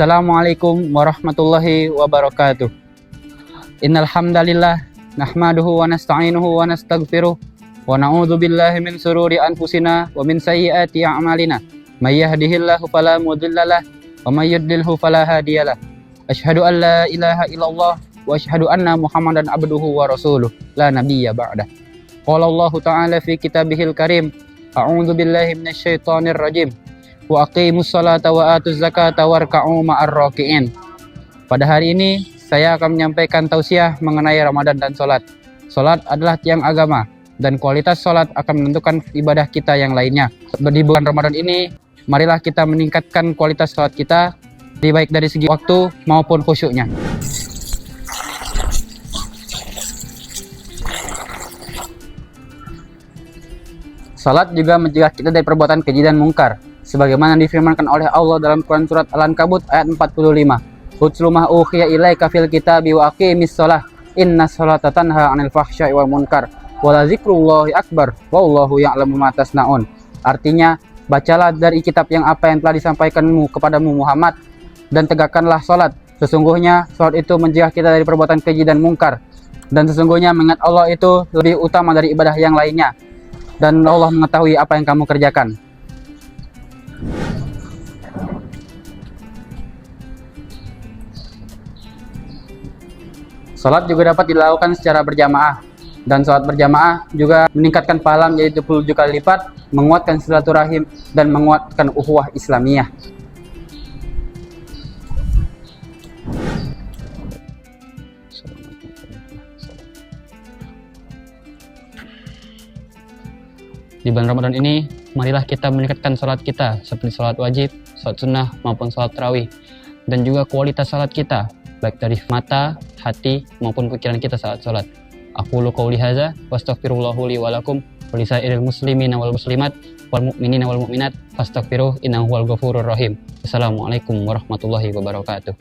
Assalamualaikum warahmatullahi wabarakatuh. Innal hamdalillah nahmaduhu wa nasta'inuhu wa nastaghfiruh wa na'udzu billahi min shururi anfusina wa min sayyiati a'malina. May yahdihillahu fala mudhillalah wa may yudlilhu fala hadiyalah. Asyhadu an la ilaha illallah wa asyhadu anna Muhammadan abduhu wa rasuluh la nabiyya ba'dah. Qala Allah ta'ala fi kitabihil karim. A'udzu billahi minasyaitonir rajim. Wa aqimus salata wa atuz zakata warka'u ma'ar raki'in. Pada hari ini saya akan menyampaikan tausiah mengenai Ramadan dan salat. Salat adalah tiang agama dan kualitas salat akan menentukan ibadah kita yang lainnya. Di bulan Ramadan ini, marilah kita meningkatkan kualitas salat kita, baik dari segi waktu maupun khusyuknya. Salat juga mencegah kita dari perbuatan keji dan mungkar, sebagaimana difirmankan oleh Allah dalam Quran surat Al-Ankabut ayat 45. Utlu ma uhiya ilaika fil kitabi wa aqimis shalah innas sholata tanha 'anil fahsya'i wal munkar wa la dzikrullahi akbar wallahu ya'lamu ma tasnaun. Artinya, bacalah dari kitab yang apa yang telah disampaikanmu kepadamu Muhammad dan tegakkanlah salat. Sesungguhnya salat itu mencegah kita dari perbuatan keji dan mungkar, dan sesungguhnya mengingat Allah itu lebih utama dari ibadah yang lainnya, dan Allah mengetahui apa yang kamu kerjakan. Salat juga dapat dilakukan secara berjamaah, dan salat berjamaah juga meningkatkan pahala yaitu 10 kali lipat, menguatkan silaturahim dan menguatkan ukhuwah Islamiyah. Di bulan Ramadan ini, marilah kita meningkatkan salat kita seperti salat wajib, salat sunnah maupun salat tarawih, dan juga kualitas salat kita baik dari mata, hati maupun pikiran kita saat salat. Aqulu qouli hadza wastaghfirullahu li wa lakum wa lisairil muslimina wal muslimat wal mu'minina wal mu'minat fastaghfiruh innahu huwal ghafurur rahim. Assalamualaikum warahmatullahi wabarakatuh.